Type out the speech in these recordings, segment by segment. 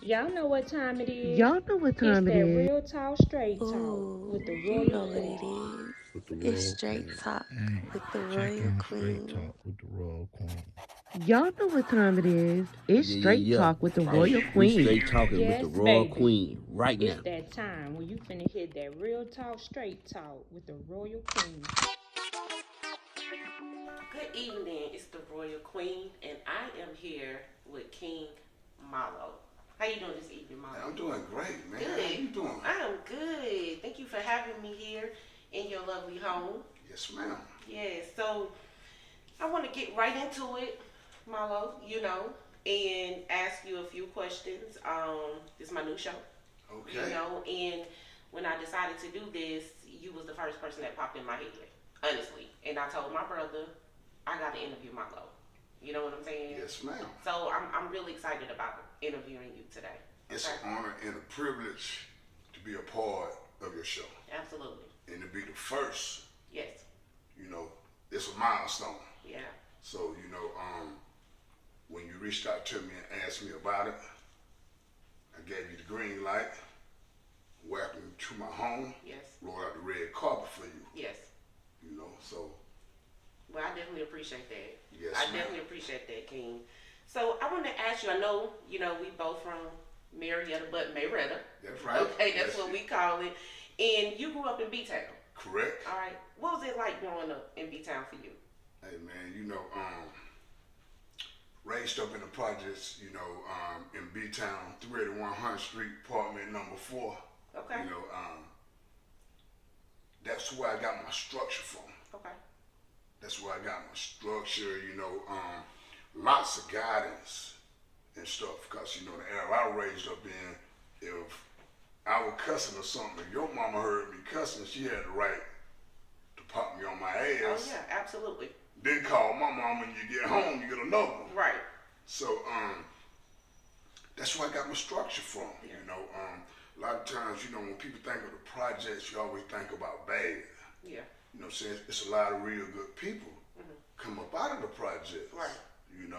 Y'all know what time it is. Y'all know what It's time it that is. real talk, straight talk with Ooh, the you royal know what queen. it is. with the It's Royal straight Queen. talk Hey, with the check royal in Straight queen. Talk with the Royal Queen. Y'all know what time it is. It's Yeah, yeah, straight yeah. talk with the Hey, royal we queen. straight talking with the Yes, Royal baby. Queen right It's now. that time when you finna hit that real talk, straight talk with the royal queen. Good evening. It's the Royal Queen, and I am here with King Milo. How you doing this evening, Milo? I'm doing great, man. How Good. you doing? I am good. Thank you for having me here in your lovely home. Yes, ma'am. Yeah. So I want to get right into it, Milo. And ask you a few questions. This is my new show. Okay. And when I decided to do this, you was the first person that popped in my head, honestly. And I told my brother I got to interview Milo. You know what I'm saying? Yes, ma'am. So I'm really excited about interviewing you today. It's Okay? an honor and a privilege to be a part of your show Absolutely. and to be the first. Yes. You know, it's a milestone. Yeah. So when you reached out to me and asked me about it, I gave you the green light. Welcome you to my home. Yes. Rolled out the red carpet for you. Yes. So Well, I definitely appreciate that. yes, I ma'am. definitely appreciate that, King. So I want to ask you. I know, we both from Marietta, but Marietta. That's right. Okay, that's Yes, what we call it. And you grew up in B Town. correct. All right. What was it like growing up in B Town for you? Hey man, raised up in the projects, in B Town, 381 Hunt Street, apartment number 4. Okay. That's where I got my structure from. Okay. That's where I got my structure, lots of guidance and stuff. Because, the era I raised up in, if I was cussing or something, if your mama heard me cussing, she had the right to pop me on my Oh ass. yeah, absolutely. Then call my mom when you get home, you get another one. Right. So, that's where I got my structure from. Yeah. A lot of times, when people think of the projects, you always think about bad. Yeah. Saying it's a lot of real good people come up out of the projects. Right. And I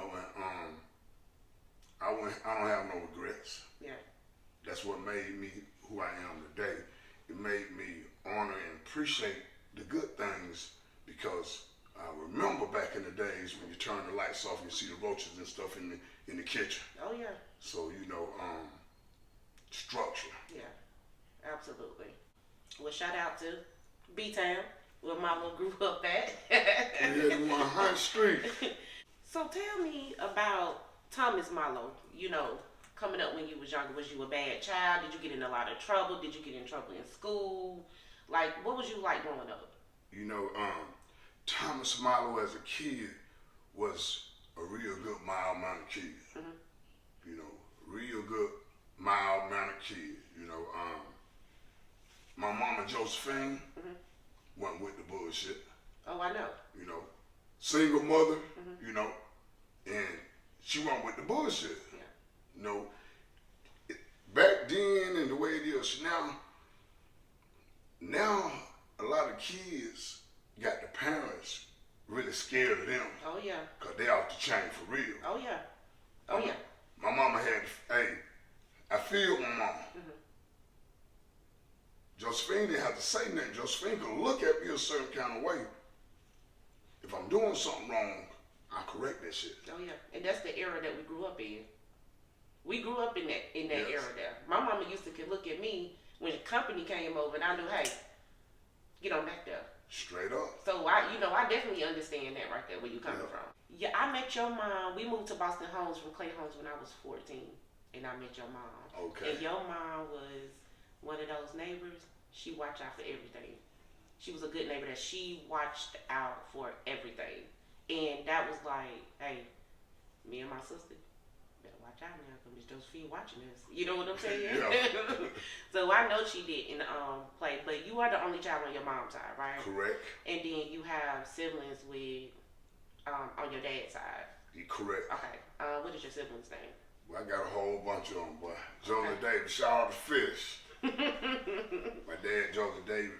don't have no regrets. Yeah. That's what made me who I am today. It made me honor and appreciate the good things because I remember back in the days when you turn the lights off and you see the roaches and stuff in the kitchen. Oh yeah. So structure. Yeah. Absolutely. Well, shout out to B Town, where Mama grew up at. 381 Hunt Street. So tell me about Thomas Milo. Coming up when you was younger, was you a bad child? Did you get in a lot of trouble? Did you get in trouble in school? Like, what was you like growing up? Thomas Milo as a kid was a real good mild-mannered kid. Real good mild-mannered kid. My mama Josephine went with the bullshit. Oh, I know. Single mother, and she went with the bullshit. Yeah. Back then and the way it is now a lot of kids got the parents really scared of them Oh yeah. because they off the chain for real. Oh yeah. Oh yeah. My mama had, I feel my mama. Josephine didn't have to say nothing. Josephine could look at me a certain kind of way. If I'm doing something wrong, I correct that shit. Oh yeah. And that's the era that we grew up in. We grew up in that Yes. era there. My mama used to could look at me when company came over, and I knew, hey, get on back there. Straight up. So I definitely understand that right there where you coming Yeah. from. Yeah, I met your mom. We moved to Boston Homes from Clay Homes when I was 14, and I met your mom. Okay. And your mom was one of those neighbors. She watched out for everything. She was a good neighbor that she watched out for everything, and that was like, hey, me and my sister better watch out now because Miss Josephine watching us. You know what I'm saying? Yeah. So I know she didn't play, but you are the only child on your mom's side, right? Correct. And then you have siblings with on your dad's side. You correct. Okay. What is your sibling's name? Well, I got a whole bunch of them, boy. Joseph David, shout out to Fish. My dad, Joseph David,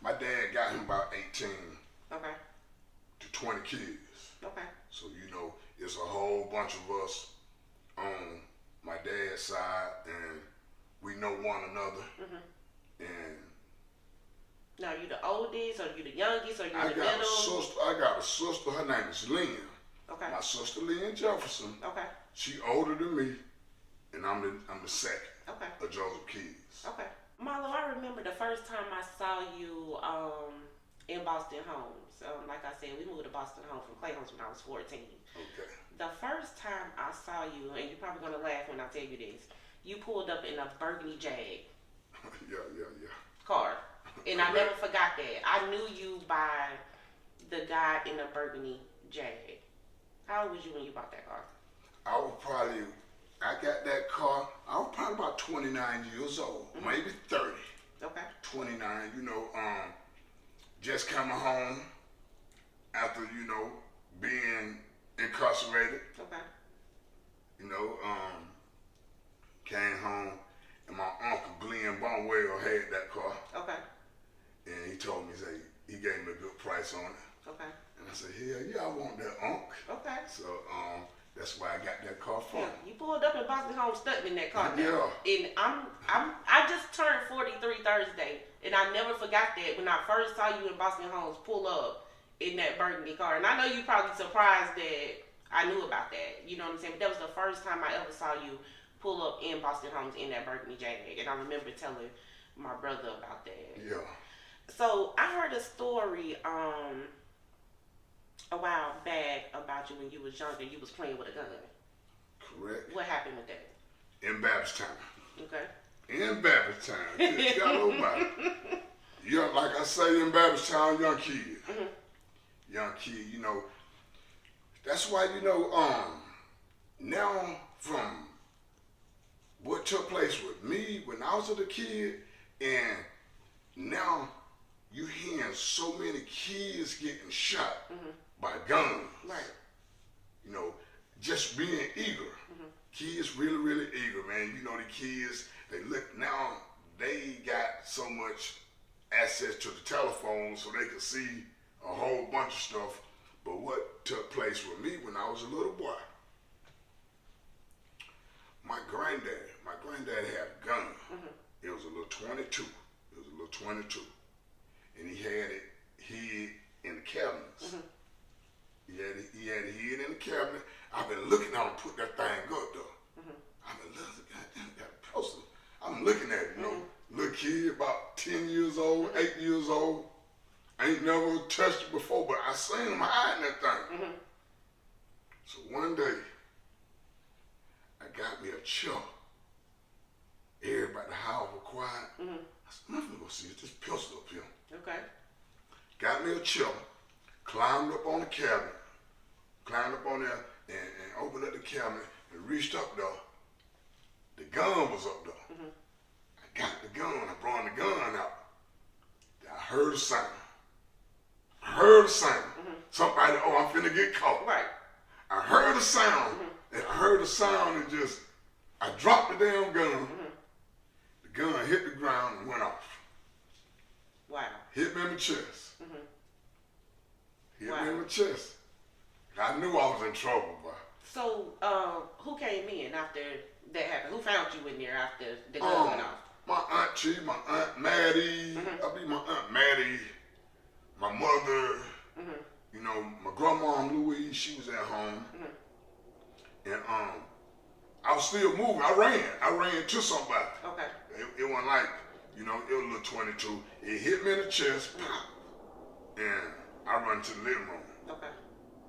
my dad got him about 18 Okay. to 20 kids. Okay. So, it's a whole bunch of us on my dad's that side, and we know one another. And Now, you the oldest, or you the youngest, or you I the got middle? I got a sister. Her name is Lynn. Okay. My sister Lynn Jefferson. Okay. She older than me, and I'm the second Okay. of Joseph Keys. Okay. Milo, I remember the first time I saw you in Boston Homes. Like I said, we moved to Boston Homes from Clay Homes when I was 14. Okay. The first time I saw you, and you're probably gonna laugh when I tell you this, you pulled up in a burgundy Jag yeah. car, and I never forgot that. I knew you by the guy in the burgundy Jag. How old was you when you bought that car? I got that car, I was probably about 29 years old, maybe 30. Okay. 29, just coming home after, being incarcerated. Okay. Came home, and my uncle Glenn Bonwell had that car. Okay. And he told me, he gave me a good price on it. Okay. And I said, hell yeah, I want that, Unc. Okay. So, that's why I got that car from. Yeah, you pulled up in Boston Home stunting in that car. Yeah. And I just turned 43 Thursday, and I never forgot that when I first saw you in Boston Homes pull up in that burgundy car. And I know you probably surprised that I knew about that. You know what I'm saying? But that was the first time I ever saw you pull up in Boston Homes in that burgundy Jag. And I remember telling my brother about that. Yeah. So I heard a story a while back about you when you was younger. You was playing with a gun. Correct. What happened with that? In Baptist Town. Okay. In Baptist Town. Good God almighty. Young, like I say, in Baptist Town, young kid. Young kid, that's why, now from what took place with me when I was a kid, and now you hearing so many kids getting shot by guns. Right. Just being eager. Kids really, really eager, man. The kids, now they got so much access to the telephone so they could see a whole bunch of stuff. But what took place with me when I was a little boy, my granddad had a gun. It was a little 22. And he had it hid in the cabinets. He had it hid in the cabinet. I've been looking at him put that thing up though. I've been looking, goddamn, got a pistol. I'm looking at it, little kid, about 10 years old, 8 years old. Ain't never touched it before, but I seen him hiding that thing. So one day, I got me a chair. Everybody in the house was quiet. I said, I'm gonna go see if this pistol up here. Okay. Got me a chair, climbed up on the cabinet, climbed up on there and opened up the cabinet and reached up there. The gun was up there. I got the gun, I brought the gun out. I heard a sound. Somebody, I'm finna get caught. Right. I heard a sound, and and just, I dropped the damn gun. The gun hit the ground and went off. Wow. Hit me in the chest. Hit Wow. me in the chest. I knew I was in trouble, boy. So, who came in after that happened? Who found you in there after the gun went off? My auntie, my Aunt Maddie, my Aunt Maddie, my mother, my grandma Louise, she was at home. And I was still moving. I ran to somebody. Okay. It wasn't like, it was a little 22. It hit me in the chest, pop, and I run to the living room. Okay.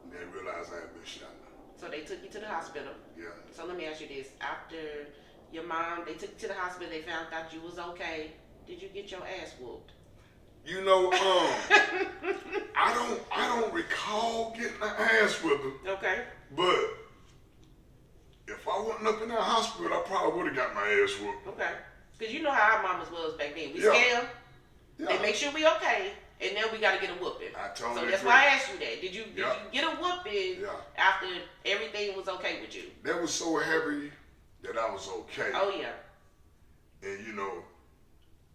And they realized I had been shot. So they took you to the hospital. Yeah. So let me ask you this. After your mom, they took you to the hospital, they found out you was okay. Did you get your ass whooped? I don't recall getting an ass whipping. Okay. But if I wasn't up in that hospital, I probably would have got my ass whooped. Okay. Because you know how our mamas was back then. We Yeah. scare them. Yeah. They make sure we okay, and then we got to get a whooping. I totally So that's agree. why I asked you that. Did you Yeah. get a whooping after everything was okay with you? They was so happy that I was okay. Oh, yeah. And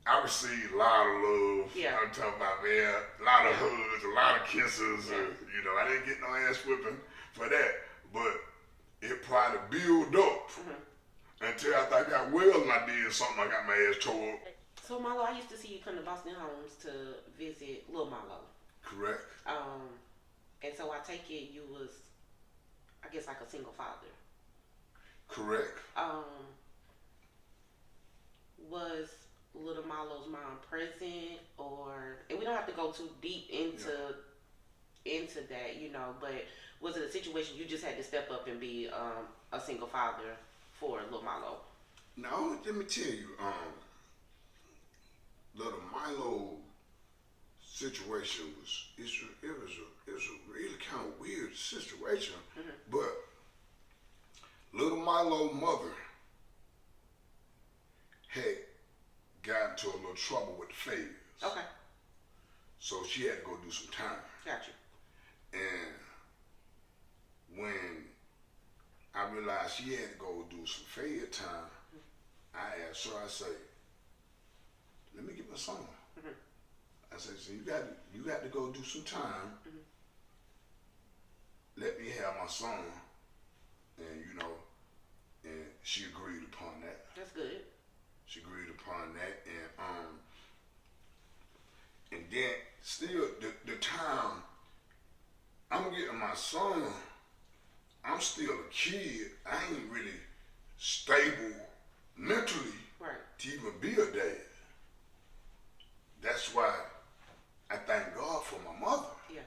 I received a lot of love. Yeah. I'm talking about, man, a lot of hugs, a lot of kisses. Yeah. I didn't get no ass whipping for that. But it probably built up Until after I got well and I did something, I got my ass tore up. So Milo, I used to see you come to Boston Homes to visit Lil Milo. Correct. And so I take it you was, I guess, like a single father. Correct. Was Little Milo's mom present, or, and we don't have to go too deep into that, you know, but was it a situation you just had to step up and be a single father for Little Milo? No, let me tell you, Little Milo situation was it was a really kind of weird situation, but Little Milo's mother had got into a little trouble with the feds. Okay. So she had to go do some time. Gotcha. And when I realized she had to go do some fed time, I asked her, I said, let me get my son. I said, so you got to go do some time. Let me have my son. And you know, and she agreed upon that. That's good. She agreed upon that, and then still the time I'm getting my son, I'm still a kid. I ain't really stable mentally to even be a dad. That's why I thank God for my mother. Yeah.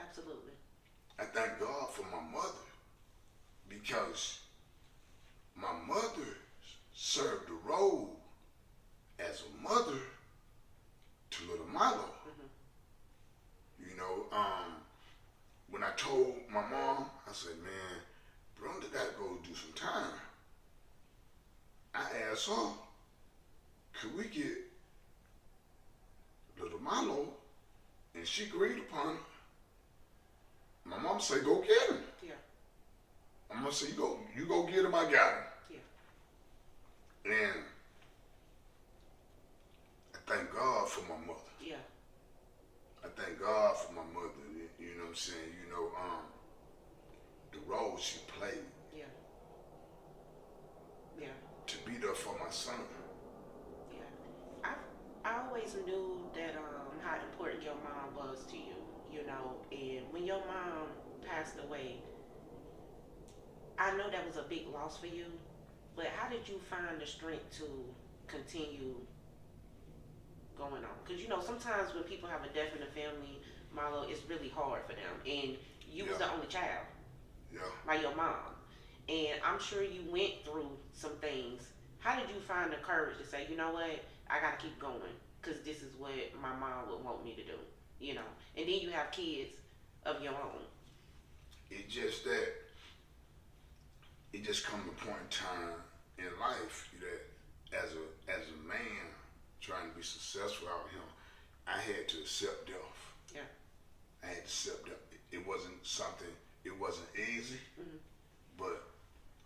Absolutely. I thank God for my mother because my mother served the role as a mother to Little Milo. You know, when I told my mom, I said, man, Brenda got to go do some time. I asked her, could we get Little Milo? And she agreed upon it. My mom said, go get him. Yeah. I'm gonna say, you go get him, I got him. Yeah. And I thank God for my mother. Yeah. I thank God for my mother. You know what I'm saying? You know, the role she played. Yeah. Yeah. To be there for my son. Yeah. I always knew that how important your mom was to you, you know, and when your mom passed away, I know that was a big loss for you, but how did you find the strength to continue going on? Because, you know, sometimes when people have a death in the family, Milo, it's really hard for them. And you was the only child by your mom. And I'm sure you went through some things. How did you find the courage to say, you know what, I got to keep going because this is what my mom would want me to do, you know? And then you have kids of your own. It's just that it just comes to a point in time in life that as a man trying to be successful out here, I had to accept death. Yeah. I had to accept death. It wasn't something, it wasn't easy, but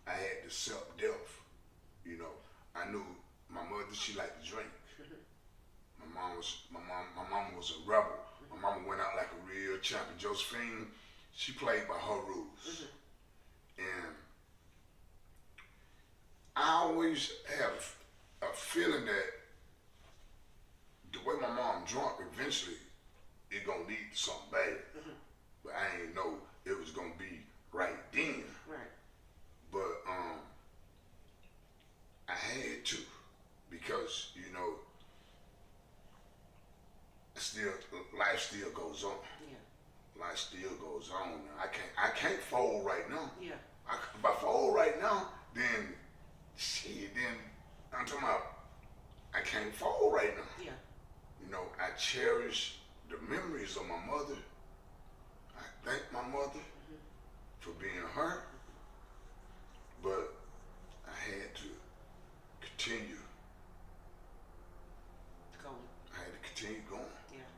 I had to accept death. You know, I knew my mother, she liked to drink. My mama was a rebel. My mama went out like a real champion. Josephine, she played by her rules. And I always have a feeling that the way my mom drunk, eventually it gonna lead to something bad. But I didn't know it was gonna be right then. Right. But I had to, because you know, life still goes on. Yeah. Life still goes on. I can't fold right now. Yeah. If I fold right now, then I'm talking about I can't fold right now. Yeah. You know, I cherish the memories of my mother. I thank my mother for being her, but I had to continue. I had to continue going. Yeah.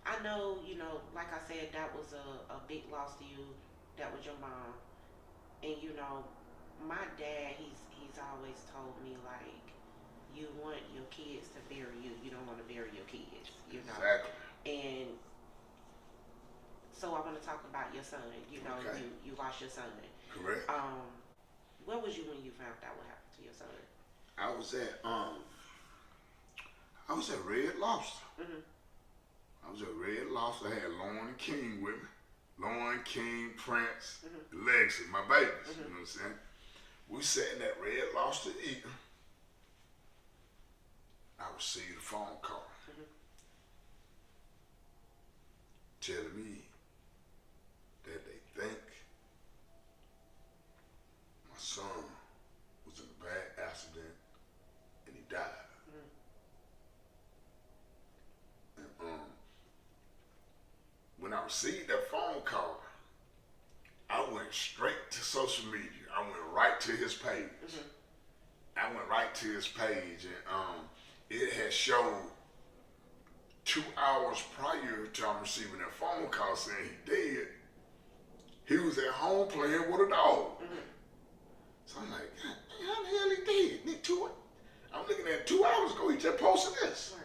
I know, you know, like I said, that was a big loss to you. That was your mom. And, you know, my dad, he's always told me, like, you want your kids to bury you. You don't want to bury your kids, you know. Exactly. And so I want to talk about your son. You know, Okay. you lost your son. Correct. Where was you when you found out what happened to your son? I was at Red Lobster. Mhm. I was at Red Lobster. I had Lauren and King with me. Lauren, King, Prince, Mhm. Legacy, my babies. Mhm. You know what I'm saying? We sat in that Red Lobster eating. I received a phone call Mhm. telling me that they think my son was in a bad accident and he died. Mhm. And when I received that phone call, I went straight to social media. I went right to his page. Mhm. I went right to his page, and it had showed 2 hours prior to him receiving that phone call saying he dead. He was at home playing with a dog. Mhm. So I'm like, God, how the hell he dead? I'm looking at 2 hours ago. He just posted this. Right.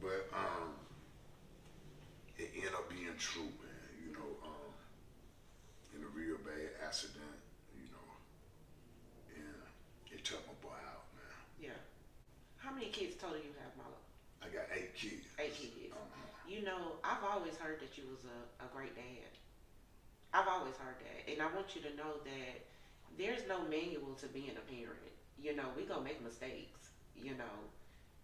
But it ended up being true, man. You know, in a real bad accident, you know, and it took my boy out, man. Yeah. How many kids total you have, Milo? I got 8 kids. 8 kids. Uh-huh. You know, I've always heard that you was a great dad. I've always heard that, and I want you to know that there's no manual to being a parent. You know, we gonna make mistakes. You know,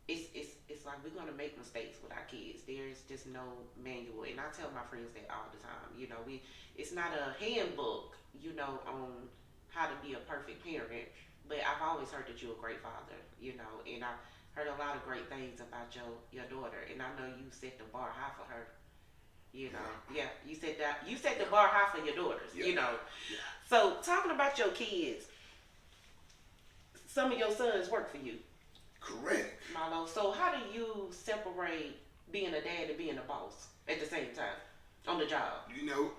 it's like we're gonna make mistakes with our kids. There's just no manual, and I tell my friends that all the time. You know, it's not a handbook. You know, on how to be a perfect parent. But I've always heard that you're a great father. You know, and I've heard a lot of great things about your daughter, and I know you set the bar high for her. You know, yeah, you set the bar high for your daughters. Yeah. You know, Yeah. so talking about your kids, some of your sons work for you, Correct. Milo. So how do you separate being a dad and being a boss at the same time on the job? You know,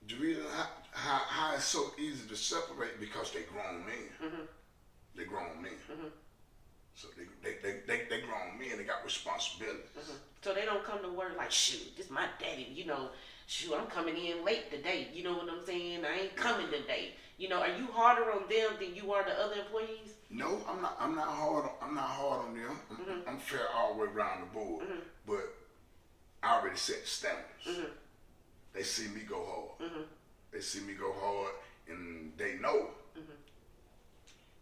the reason how it's so easy to separate because they grown men. Mhm. They grown men. Mhm. So they grown men. They got responsibilities. Mhm. So they don't come to work like, shoot, this my daddy. You know, shoot, I'm coming in late today. You know what I'm saying? I ain't coming today. You know, are you harder on them than you are the other employees? No, I'm not. I'm not hard. I'm not hard on them. I'm fair all the way around the board. Mhm. But I already set the standards. Mhm. They see me go hard. Mhm. They see me go hard, and they know Mhm.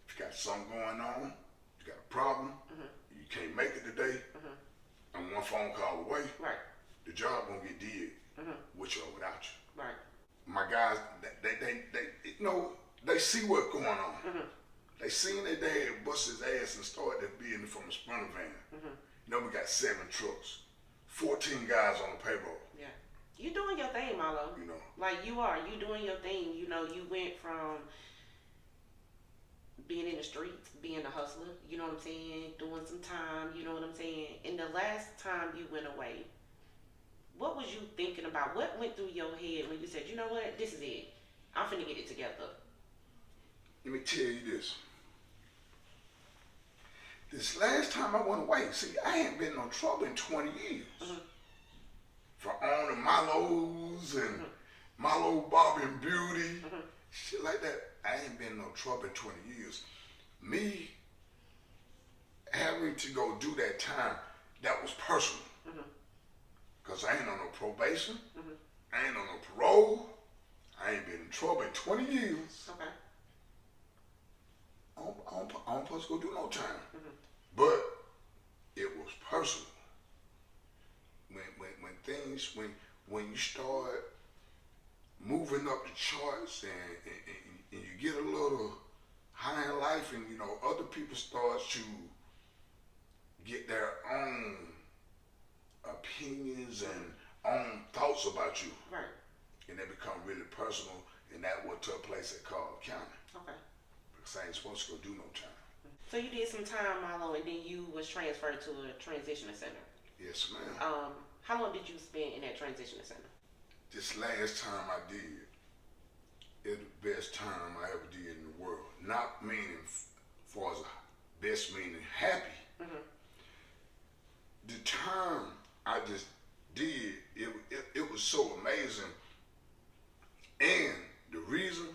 if you got something going on, you got a problem, Mhm. you can't make it today. Mhm. I'm one phone call away. Right. The job gonna get did Mhm. with you or without you. Right. My guys, they you know, they see what's going on. Mhm. They seen their dad bust his ass and start that business from a sprinter van. Mhm. You know, we got 7 trucks, 14 guys on the payroll. Yeah. You doing your thing, Milo. You know, Like you are. You doing your thing. You know, you went from being in the streets, being a hustler, you know what I'm saying, doing some time, you know what I'm saying. And the last time you went away, what was you thinking about? What went through your head when you said, you know what, this is it. I'm finna get it together. let me tell you this. This last time I went away, see, I ain't been in no trouble in 20 years. Mhm. For owning Milo's and Mhm. Milo Bobby and Beauty, Mhm. shit like that. I ain't been in no trouble in 20 years. Me having to go do that time, that was personal. Mhm. Because I ain't on no probation. Mhm. I ain't on no parole. I ain't been in trouble in 20 years. Okay. I don't supposed to go do no time. Mhm. But it was personal. When things, when you start moving up the charts and you get a little high in life and, you know, other people start to get their own opinions and own thoughts about you. Right. And they become really personal, and that what took place at Cobb County. Okay. Because I ain't supposed to go do no time. So you did some time, Milo, and then you was transferred to a transitional center. Yes, ma'am. How long did you spend in that transitional center? This last time I did, it was the best time I ever did in the world. Not meaning far as best meaning happy. Mhm. The time I just did, it was so amazing. And the reason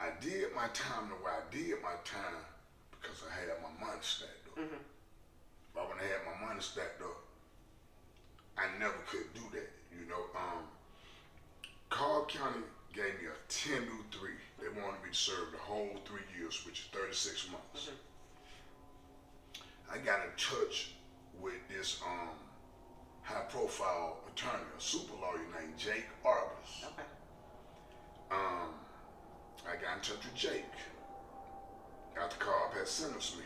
I did my time the way I did my time because I had my money stacked up. Mm-hmm. If I wouldn't have had my money stacked up, I never could do that. You know, Cobb County gave me a 10-3. They wanted me to serve the whole 3 years, which is 36 months. Mm-hmm. I got in touch with this high-profile attorney, a super lawyer named Jake Arbus. Okay. I got in touch with Jake after Cobb had sentenced me.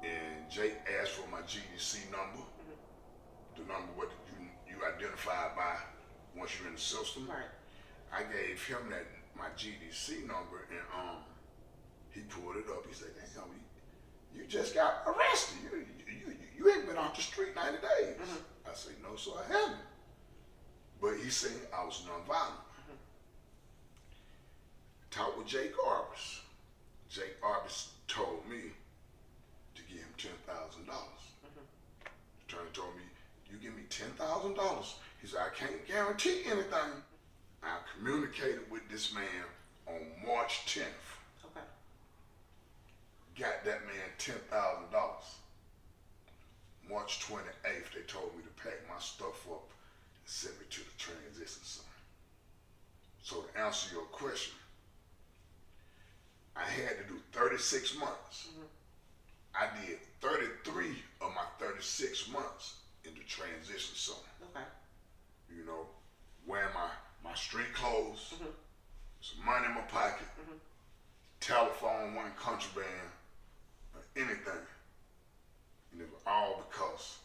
And Jake asked for my GDC number, the number what you identified by once you're in the system. Right. I gave him my GDC number, and he pulled it up. He said, "Damn, you just got arrested. You ain't been off the street 90 days." Mm-hmm. I said, "No, sir, I haven't." But he said I was nonviolent. Mm-hmm. Talked with Jake Arbus. Jake Arbus told me to give him $10,000. Mm-hmm. The attorney told me, "You give me $10,000." He said, "I can't guarantee anything." I communicated with this man on March 10th. Okay. Got that man $10,000. March 28th, they told me to pack my stuff up and send me to the transition center. So to answer your question, I had to do 36 months. Mm-hmm. I did 33 of my 36 months in the transition center. Okay. You know, wearing my street clothes, Mm-hmm. some money in my pocket, Mm-hmm. telephone, one contraband, anything. And it was all because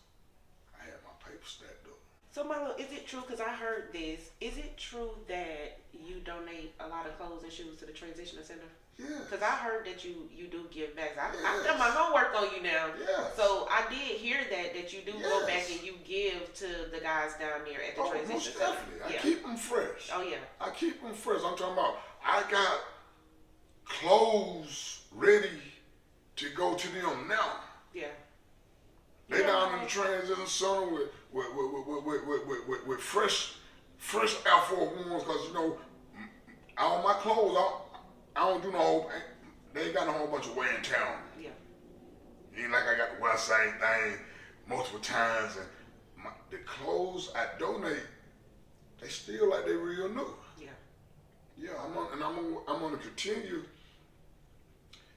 I had my paper stacked up. So Milo, is it true, because I heard this, is it true that you donate a lot of clothes and shoes to the transitional center? Yes. Because I heard that you do give back. I've Yes. done my homework on you now. Yes. So I did hear that you do go back Yes. and you give to the guys down there at the Oh, transition most center. definitely. I Yeah. keep them fresh. Oh yeah. I keep them fresh. I'm talking about, I got clothes ready to go to them now. Yeah. They down in the transition center with fresh Air Force Ones, because you know, all my clothes, I don't do they ain't got a whole bunch of wear and tear on me. Yeah. Ain't like I got to wear the same thing multiple times, and the clothes I donate, they still like they real new. Yeah. Yeah, I'm gonna continue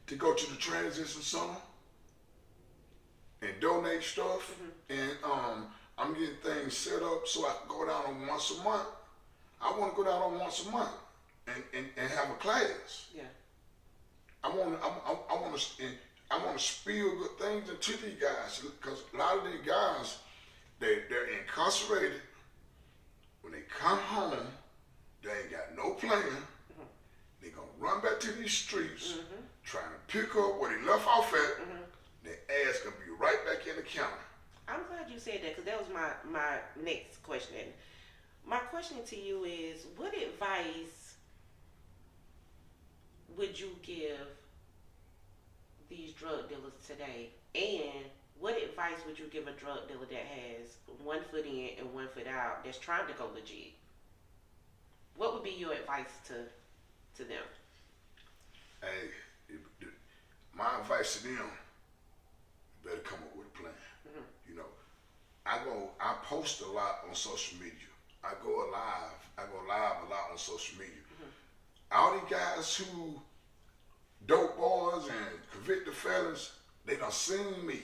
to go to the transition center and donate stuff, and I'm getting things set up so I can go down on once a month. I want to go down on once a month and have a class. Yeah. I want to spill good things into these guys, because a lot of these guys, they're incarcerated. When they come home, they ain't got no plan. They gonna run back to these streets, trying to pick up where they left off at. Their ass gonna be right back in the county. I'm glad you said that, because that was my next question. My question to you is, what advice would you give these drug dealers today? And what advice would you give a drug dealer that has one foot in and one foot out, that's trying to go legit? What would be your advice to them? Hey, my advice to them, you better come up with a plan. You know, I post a lot on social media. I go live a lot on social media. All these guys who dope boys and convicted felons, they done seen me.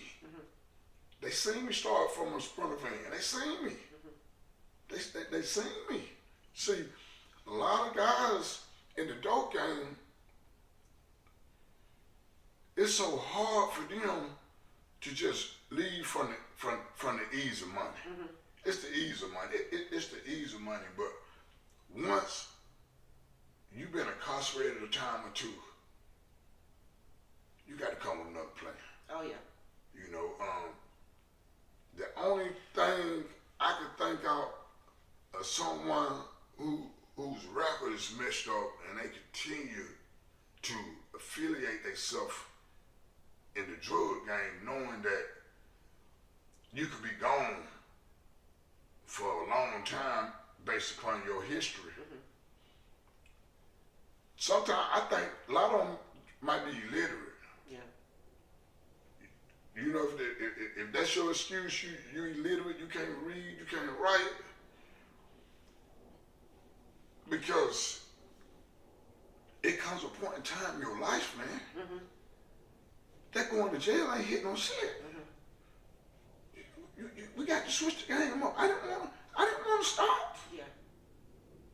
They seen me start from a sprinter van. They seen me. They seen me. See, a lot of guys in the dope game, it's so hard for them to just leave from the easy money. It's the easy money. It's the easy money. But once you've been incarcerated a time or two, you got to come with another plan. Oh yeah. You know, the only thing I could think of someone whose record is messed up and they continue to affiliate themselves in the drug game, knowing that you could be gone for a long time based upon your history. Sometimes I think a lot of them might be illiterate. Yeah. You know, if that's your excuse, you illiterate, you can't read, you can't write, because it comes a point in time in your life, man, that going to jail ain't hitting no shit. We got to switch the game up. I didn't want to stop. Yeah.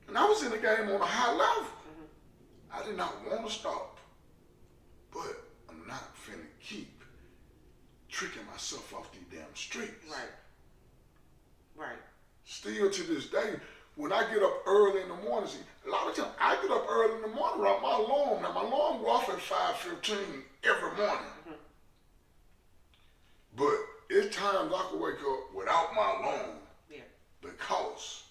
And I was in the game on a high level. I did not want to stop. But I'm not finna keep tricking myself off these damn streets. Right. Still to this day, when I get up early in the morning, see, a lot of times I get up early in the morning around my alarm. Now my alarm go off at 5:15 every morning. But it's times I can wake up without my alarm. Yeah. Because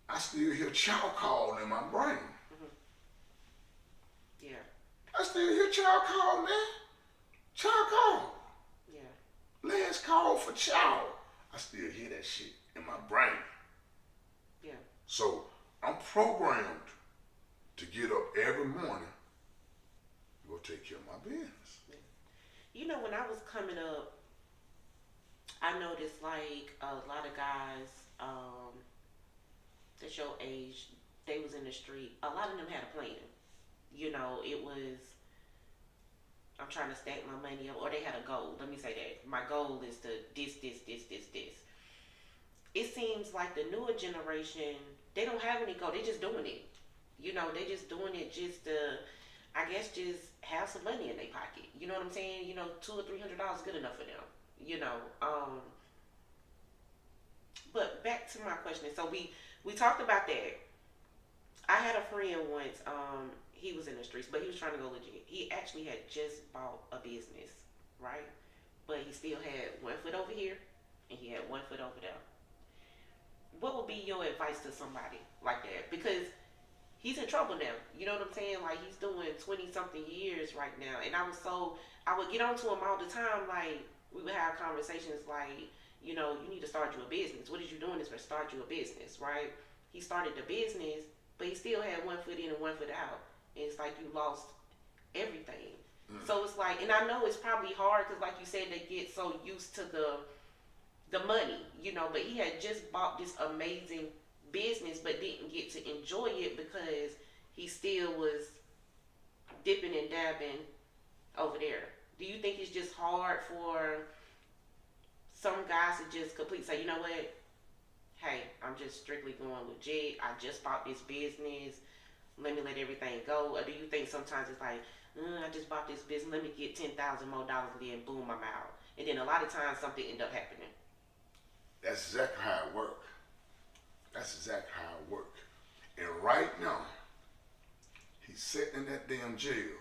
I still hear child calling in my brain. Yeah. I still hear child call, man. Child call. Yeah. Last call for child. I still hear that shit in my brain. Yeah. So I'm programmed to get up every morning to go take care of my business. You know, when I was coming up, I noticed like a lot of guys that's your age, they was in the street. A lot of them had a plan. You know, it was, I'm trying to stack my money up, or they had a goal. Let me say that. My goal is to this. It seems like the newer generation, they don't have any goal. They just doing it. You know, they just doing it just to, I guess, just have some money in their pocket. You know what I'm saying? You know, $200 or $300 is good enough for them. You know, but back to my question. So we talked about that. I had a friend once, he was in the streets, but he was trying to go legit. He actually had just bought a business, right? But he still had one foot over here, and he had one foot over there. What would be your advice to somebody like that? Because he's in trouble now. You know what I'm saying? Like, he's doing 20-something years right now. And I would get on to him all the time. Like, we would have conversations like, you know, you need to start you a business. What is you doing this for? Start you a business, right? He started the business, but he still had one foot in and one foot out. And it's like you lost everything. So it's like, and I know it's probably hard because, like you said, they get so used to the money, you know, but he had just bought this amazing business but didn't get to enjoy it because he still was dipping and dabbing over there. Do you think it's just hard for some guys to just say, you know what, hey, I'm just strictly going legit, I just bought this business, let me let everything go? Or do you think sometimes it's like, I just bought this business, let me get $10,000 more and then boom, I'm out? And then a lot of times something end up happening. That's exactly how it works. That's exactly how it works. And right now, he's sitting in that damn jail,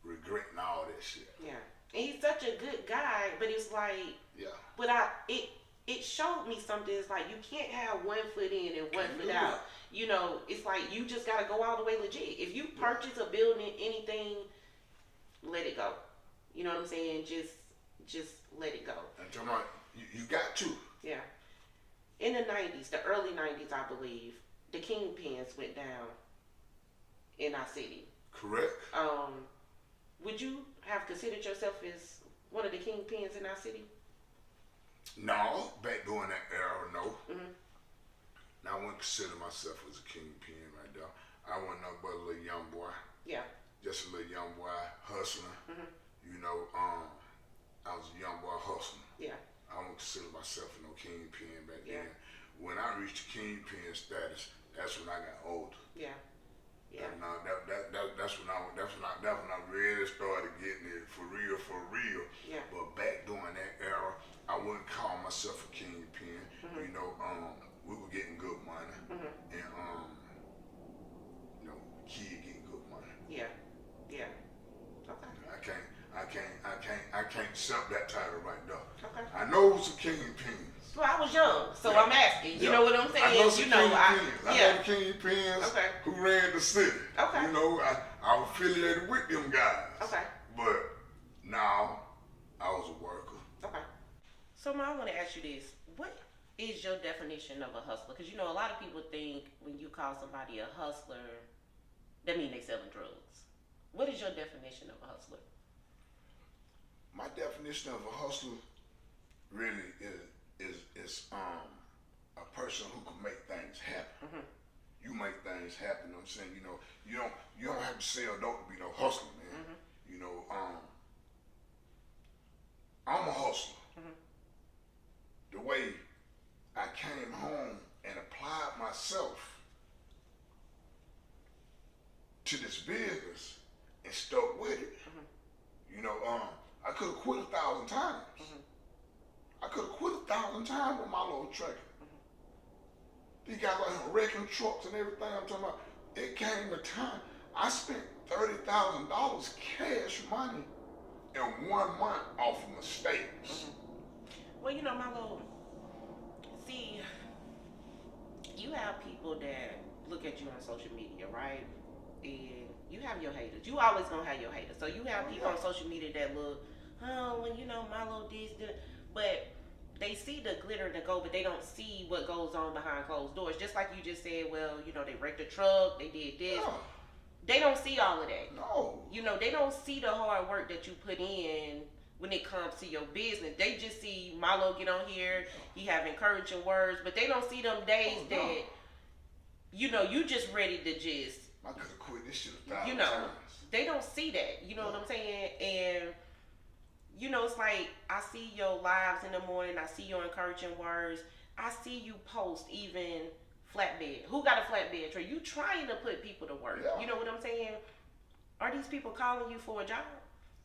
regretting all that shit. Yeah. And he's such a good guy, but it's like, yeah. But it showed me something. It's like, you can't have one foot in and one foot out. You know, it's like, you just got to go all the way legit. If you purchase a building, anything, let it go. You know what I'm saying? Just let it go. And tell me, you got to. Yeah. In the 90s, the early 90s, I believe, the kingpins went down in our city. Correct. Would you have considered yourself as one of the kingpins in our city? No, back during that era, no. Mm-hmm. Now, I wouldn't consider myself as a kingpin right there. I wasn't no but a little young boy. Yeah. Just a little young boy hustling. Mm-hmm. You know, I was a young boy hustling. Yeah. I wouldn't consider myself no kingpin back Yeah. then. When I reached the kingpin status, that's when I got older. Yeah. Yeah. Now that's when I really started getting it for real. Yeah. But back during that era, I wouldn't call myself a kingpin. Mm-hmm. You know, we were getting good money, Mm-hmm. and you know, kid getting good money. Yeah. Yeah. Okay. I can't accept that title right now. Okay. I know some kingpins. Well, I was young, so Yeah. I'm asking. You Yeah. know what I'm saying? I know some you know, kingpins. I yeah. know the kingpins Okay. who ran the city. Okay. You know, I was affiliated with them guys. Okay. But now I was a worker. Okay. So, Ma, I want to ask you this: is your definition of a hustler? Because you know, a lot of people think when you call somebody a hustler, that means they selling drugs. What is your definition of a hustler? My definition of a hustler really is a person who can make things happen. Mm-hmm. You make things happen. I'm saying, you don't have to sell dope to be no hustler, man. Mm-hmm. You know, I'm a hustler. Mm-hmm. The way I came home and applied myself to this business and stuck with it. Mm-hmm. You know, I could have quit 1,000 times. Mm-hmm. I could have quit 1,000 times with my little truck. Mm-hmm. These guys out here wrecking trucks and everything. I'm talking about. It came a time I spent $30,000 cash money in 1 month off of mistakes. Mm-hmm. Well, you know, Milo, see, you have people that look at you on social media, right? And you have your haters. You always gonna have your haters. So you have people on social media that look, oh, well, you know, Milo this, but they see the glitter and the gold, but they don't see what goes on behind closed doors. Just like you just said, well, you know, they wrecked a truck, they did this. Yeah. They don't see all of that. No. You know, they don't see the hard work that you put in when it comes to your business. They just see Milo get on here, he have encouraging words, but they don't see them days that, you know, you just ready to just, I could have quit this shit 1,000 you know, times. they don't see that. You know what I'm saying? And, you know, it's like, I see your lives in the morning, I see your encouraging words, I see you post even flatbed. Who got a flatbed tray? You trying to put people to work. Yeah. You know what I'm saying? Are these people calling you for a job?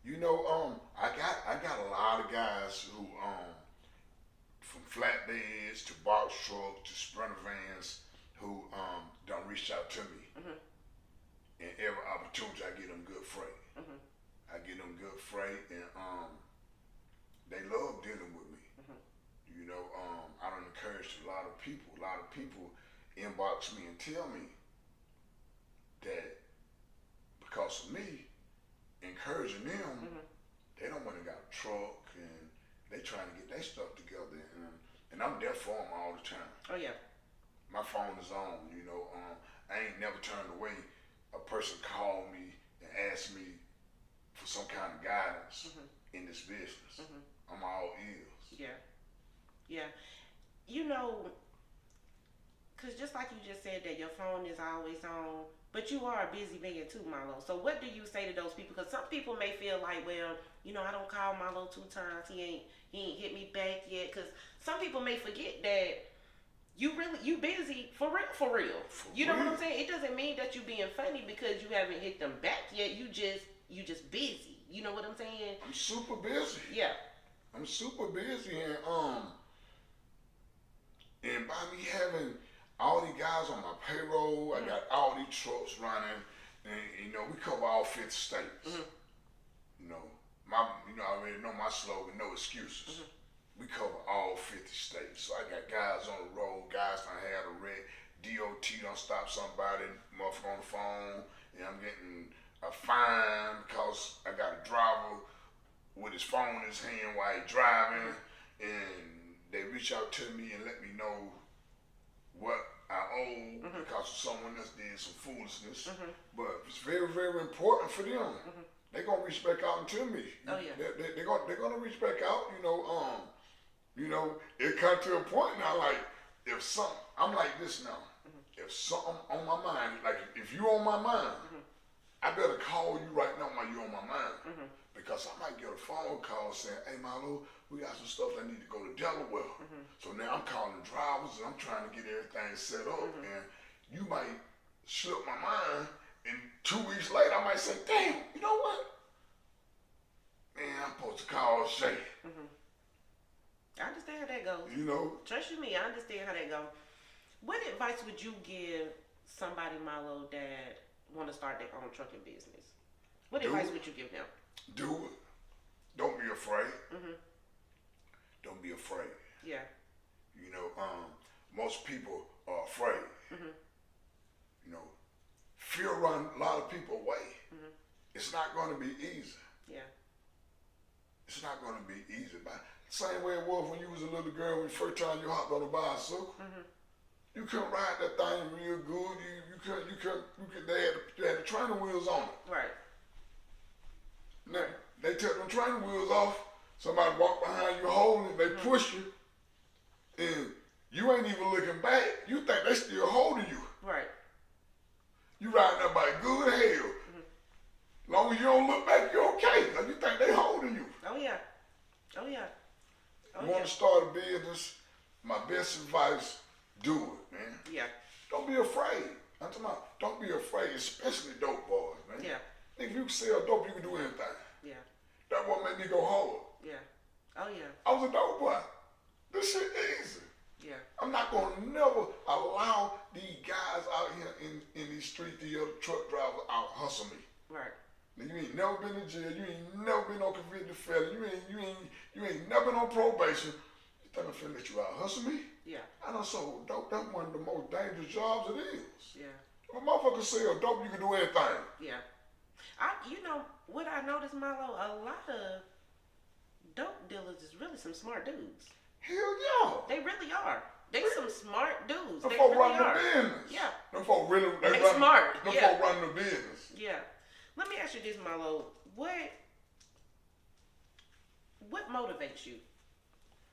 You know, I got a lot of guys who from flatbeds to box trucks to sprinter vans who don't reach out to me. Mm-hmm. And every opportunity I get them good freight. Mm-hmm. I get them good freight and they love dealing with me. Mm-hmm. You know, I don't encourage a lot of people. A lot of people inbox me and tell me that because of me encouraging them, Mm-hmm. they don't want to got a truck and they trying to get their stuff together. And I'm there for them all the time. Oh, yeah. My phone is on, you know. I ain't never turned away a person call me and ask me for some kind of guidance Mm-hmm. in this business. Mm-hmm. I'm all ears. Yeah. Yeah. You know, because just like you just said that your phone is always on, but you are a busy man too, Milo. So what do you say to those people? Because some people may feel like, well, you know, I don't call Milo 2 times. He ain't hit me back yet. Because some people may forget that you busy for real. You know what I'm saying? It doesn't mean that you being funny because you haven't hit them back yet. You just busy. You know what I'm saying? I'm super busy. Yeah. I'm super busy and by me having all these guys on my payroll, I got all these trucks running, and you know we cover all 50 states. Mm-hmm. You know, I already know my slogan: no excuses. Mm-hmm. We cover all 50 states. So I got guys on the road, guys done had a wreck, DOT done stop somebody, motherfucker on the phone, and I'm getting a fine because I got a driver with his phone in his hand while he driving, and they reach out to me and let me know what I owe because someone else did some foolishness. But it's very, very important for them. They're gonna reach back out to me. Oh yeah. They're gonna reach back out. You know, it come to a point now. Like if something, I'm like this now. If something on my mind, like if you on my mind, I better call you right now while you on my mind. Because I might get a phone call saying, hey Milo, we got some stuff that need to go to Delaware. So now I'm calling the drivers and I'm trying to get everything set up. And you might slip my mind and 2 weeks later I might say, damn, you know what? Man, I'm supposed to call Shay. I understand how that goes. You know? Trust you me, I understand how that goes. What advice would you give somebody, Milo, that want to start their own trucking business? What advice would you give them? Do it. Don't be afraid. Don't be afraid. Yeah. You know, most people are afraid. You know, fear run a lot of people away. It's not going to be easy. Yeah. It's not going to be easy. By the Same way it was when you was a little girl when the first time you hopped on a bicycle. You couldn't ride that thing real good. They had the training wheels on it. Right. Now, they took them training wheels off. Somebody walked behind you holding it. They push you. And you ain't even looking back. You think they still holding you. Right. You riding that bike good as hell. Long as you don't look back, you're okay. Cause you think they holding you. Oh yeah. Oh yeah. You want to start a business? My best advice, do it, man. Yeah. Don't be afraid. I'm talking about, don't be afraid, especially dope boys, man. Yeah. If you can sell dope, you can do anything. Yeah. That what made me go hard. Yeah. Oh yeah. I was a dope boy. This shit easy. Yeah. I'm not gonna never allow these guys out here in these streets, the other truck drivers out hustle me. Right. Now, you ain't never been in jail. You ain't never been on convicted felon. You ain't never been on probation. You think I'm finna let you out hustle me? Yeah. I done sold dope. That's one of the most dangerous jobs it is. Yeah. If a motherfucker sell dope, you can do anything. Yeah. You know what I noticed, Milo? A lot of dope dealers is really some smart dudes. Hell yeah. They really are. They some smart dudes. Them They folk really running are. the business. Yeah. Them folk really, They run, smart. Them Yeah. folk running the business. Yeah. Let me ask you this, Milo. What motivates you?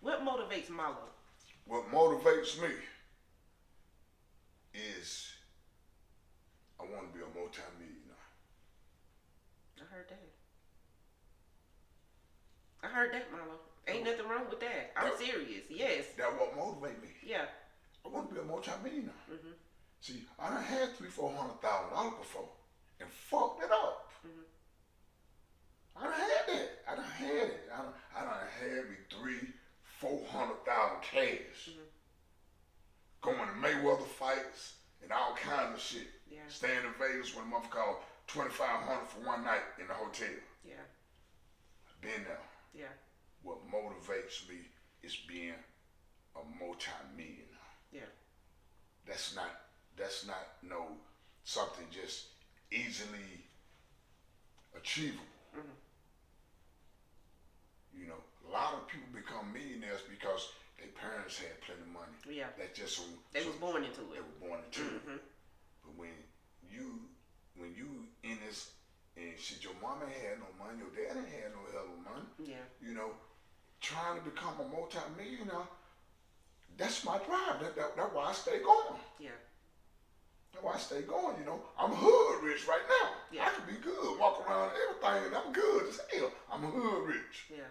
What motivates Milo? What motivates me is I want to be a multi-millionaire. I heard that, Milo. Ain't nothing wrong with that. I'm serious. Yes. That's what motivates me. Yeah. I want to be a multi-millionaire. Mhm. See, I done had $300,000-$400,000 before and fucked it up. I done had that. I done had it. I done had me $300,000-$400,000 cash. Going to Mayweather fights and all kinds of shit. Yeah. Staying in Vegas when a month called $2,500 for one night in the hotel. Yeah. I've been there. Yeah. What motivates me is being a multi-millionaire. Yeah. That's not no something just easily achievable. You know, a lot of people become millionaires because their parents had plenty of money. Yeah. That just They was born into they it. were born into it. But when you in this and shit, your mama had no money, your daddy had no hell of money. Yeah. You know, trying to become a multi-millionaire, that's my drive. That's why I stay going. Yeah. That's why I stay going, you know. I'm hood rich right now. Yeah. I can be good, walk around everything, and I'm good as hell. I'm hood rich. Yeah.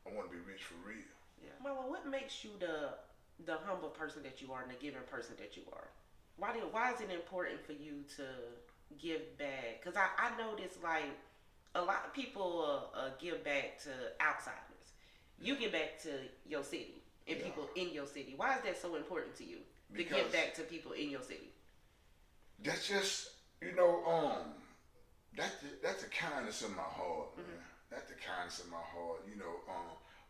I want to be rich for real. Yeah. Milo, what makes you the humble person that you are and the giving person that you are? Why is it important for you to give back? Because I notice like a lot of people give back to outsiders. You give back to your city and people in your city. Why is that so important to you to give back to people in your city? That's just, you know, that's the kindness in my heart, man. That's the kindness in my heart. You know,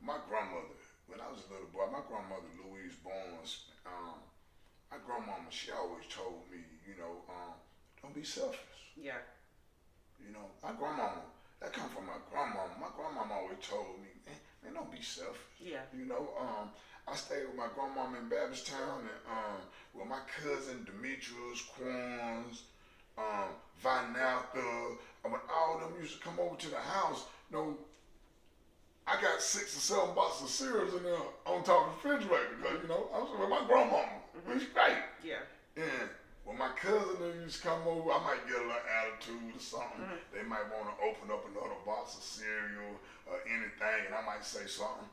my grandmother, when I was a little boy, my grandmother Louise Barnes, my grandmama, she always told me, you know, don't be selfish. Yeah. You know, my grandmama, that come from my grandmama. My grandmama always told me, man, don't be selfish. Yeah. You know, I stayed with my grandmama in Babbstown and with my cousin Demetrius, Quans, Vanaltha, when all them used to come over to the house, you know, I got 6 or 7 boxes of cereals in there on top of the refrigerator because, you know, I was with my grandmama. We straight. Yeah. And when my cousin used to come over, I might get a little attitude or something. They might want to open up another box of cereal or anything, and I might say something.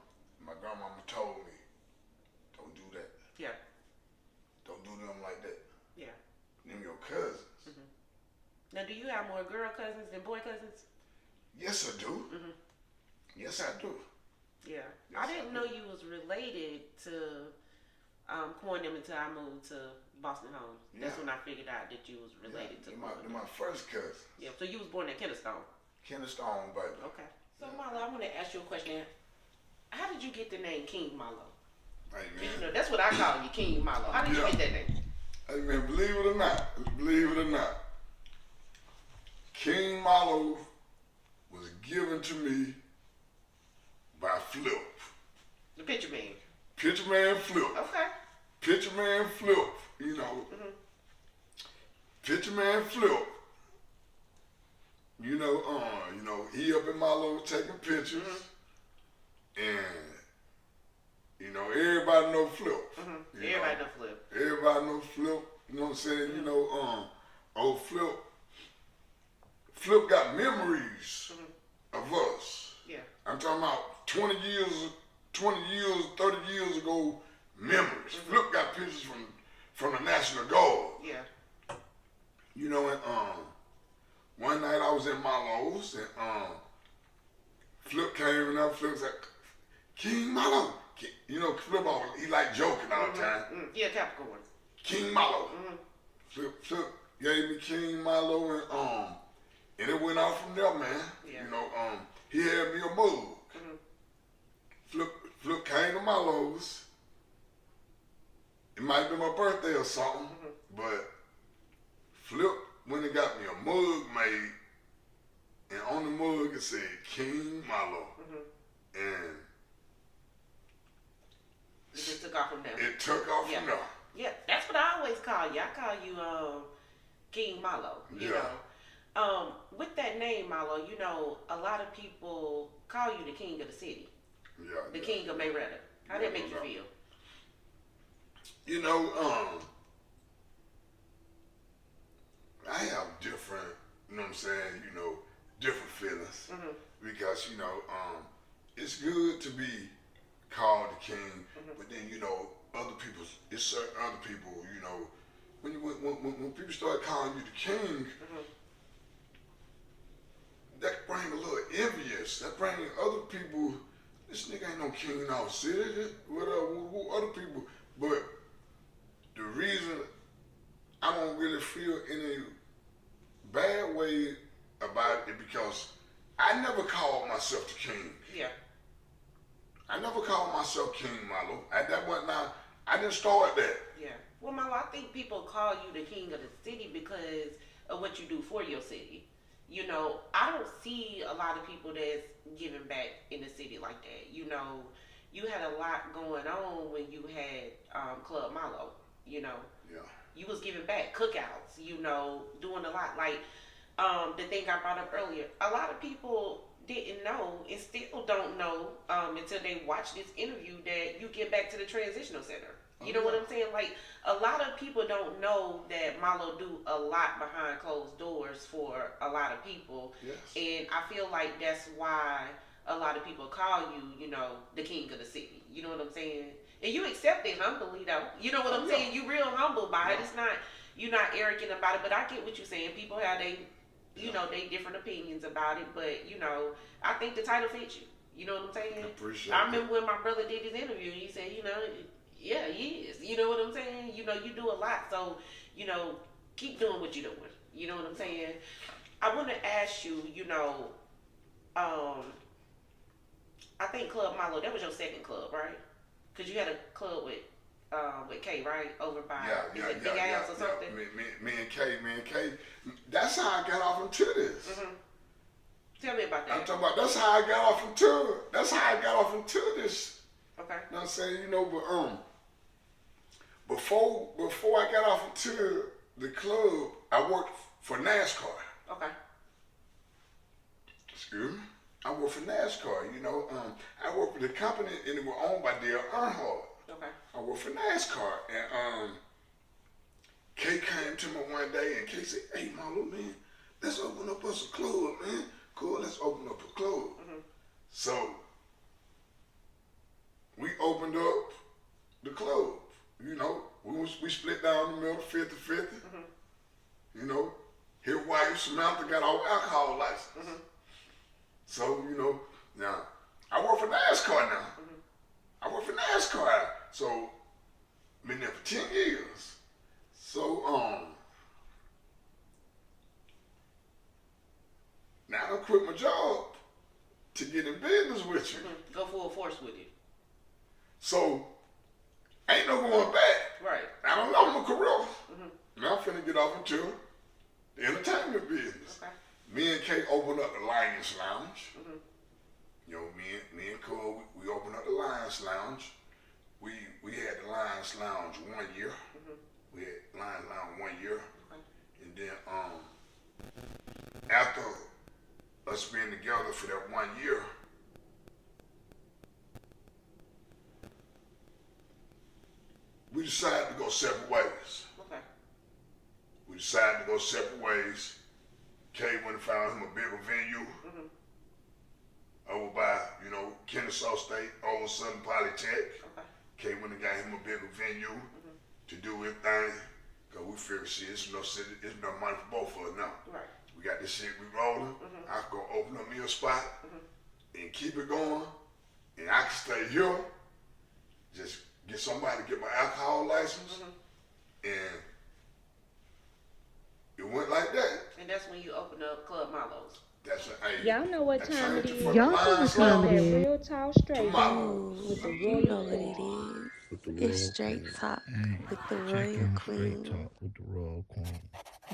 My grandmama told me, don't do that. Yeah. Don't do them like that. Yeah. Them your cousins. Now, do you have more girl cousins than boy cousins? Yes, I do. Yes, I do. Yeah. Yes, I didn't I know do. you was related to Corn them until I moved to Boston Homes. That's Yeah. when I figured out that you was related to They're Corn. my first cousin. Yeah, so you was born in Kennerstone. Kennerstone, baby. Okay. So Milo, I want to ask you a question. How did you get the name King Milo? Hey, You man. know, that's what I call you, King Milo. How did you Yeah. get that name? Hey, man, believe it or not, King Milo was given to me by Flip. The picture man. Picture man Flip. Okay. Picture man Flip. You know. Mhm. Picture man Flip. He up in Milo taking pictures, and everybody know Flip. Everybody know Flip. Everybody know Flip. You know what I'm saying? Old Flip. Flip got memories of us. Yeah. I'm talking about 20 years, 30 years ago memories. Flip got pictures from the National Guard. Yeah. And one night I was in Milo's and Flip came and Flip was like, King Milo. Flip always, he like joking all the time. Yeah, Capricorn. King Milo. Flip gave me King Milo and it went out from there, man. Yeah. He had me a mug. Flip came to Milo's. It might be my birthday or something, but Flip went and got me a mug made, and on the mug it said King Milo. And it just took off from there. It took off from there. Yeah, that's what I always call you. I call you King Milo. You know. With that name Milo, a lot of people call you the king of the city. Yeah. The king of Mayweather. How that make you feel? I have different, different feelings. Because, it's good to be called the king, but then, it's certain other people, when people start calling you the king, that bring a little envious. That bring other people, this nigga ain't no king in our city, other people. But the reason I don't really feel any bad way about it because I never called myself the king. Yeah. I never called myself King Milo. At that point now, I didn't start that. Yeah. Well, Milo, I think people call you the king of the city because of what you do for your city. I don't see a lot of people that's giving back in the city like that. You had a lot going on when you had Club Milo. Yeah. You was giving back, cookouts, doing a lot. Like the thing I brought up earlier, a lot of people didn't know and still don't know until they watch this interview that you get back to the transitional center. You know what I'm saying? Like, a lot of people don't know that Milo do a lot behind closed doors for a lot of people. Yes. And I feel like that's why a lot of people call you, the king of the city. You know what I'm saying? And you accept it humbly, though. You know what I'm saying? You real humble by it. It's not, you're not arrogant about it, but I get what you're saying. People have they different opinions about it, but, I think the title fits you. You know what I'm saying? I appreciate I remember when my brother did his interview, and he said, yeah, he is. You know what I'm saying? You do a lot, so, keep doing what you're doing. You know what I'm saying? I want to ask you, I think Club Milo, that was your second club, right? Because you had a club with Kay, right? Over by Big Ass or something? Me and Kay. That's how I got off into this. Tell me about that. I'm talking about, that's how I got off into this. Okay. You know what I'm saying? But before I got off into the club, I worked for NASCAR. Okay. Excuse me? I worked for NASCAR, I worked with a company and it was owned by Dale Earnhardt. Okay. I worked for NASCAR and Kay came to me one day and Kay said, hey Milo, man, let's open up us a club, man. Cool, let's open up a club. So we opened up the club. We split down the middle, 50-50. His wife Samantha got our alcohol license. So, now I work for NASCAR now. I work for NASCAR. So been there for 10 years. So now I quit my job to get in business with you. Go full force with you. So ain't no going back. Right. I don't love my career. Now I'm finna get off into the entertainment business. Okay. Me and Kay opened up the Lions Lounge. You know, me and Cole, we opened up the Lions Lounge. We had the Lions Lounge 1 year. We had Lions Lounge 1 year, and then after us being together for that 1 year, we decided to go separate ways. Okay. We decided to go separate ways. Kay went and found him a bigger venue over by, Kennesaw State, over Southern Polytech. Okay. Kay went and got him a bigger venue to do his thing. Cause we figured, shit, it's enough money for both of us now. Right. We got this shit we rolling. I can go open up me a spot and keep it going, and I can stay here. Just get somebody to get my alcohol license, and it went like that. And that's when you opened up Club Milo's. That's hey, Y'all know what time it is. Y'all know what time it That is. real talk straight with the You royal know what it queen. is. It's straight talk with the royal queen. With the royal queen.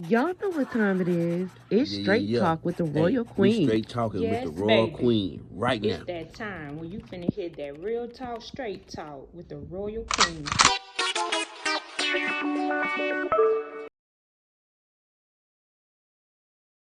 Y'all know what time it is. It's straight talk with the royal We queen. straight talking Yes, with the royal baby. queen right It's now. that time when you finna hit that real talk straight talk with the royal queen.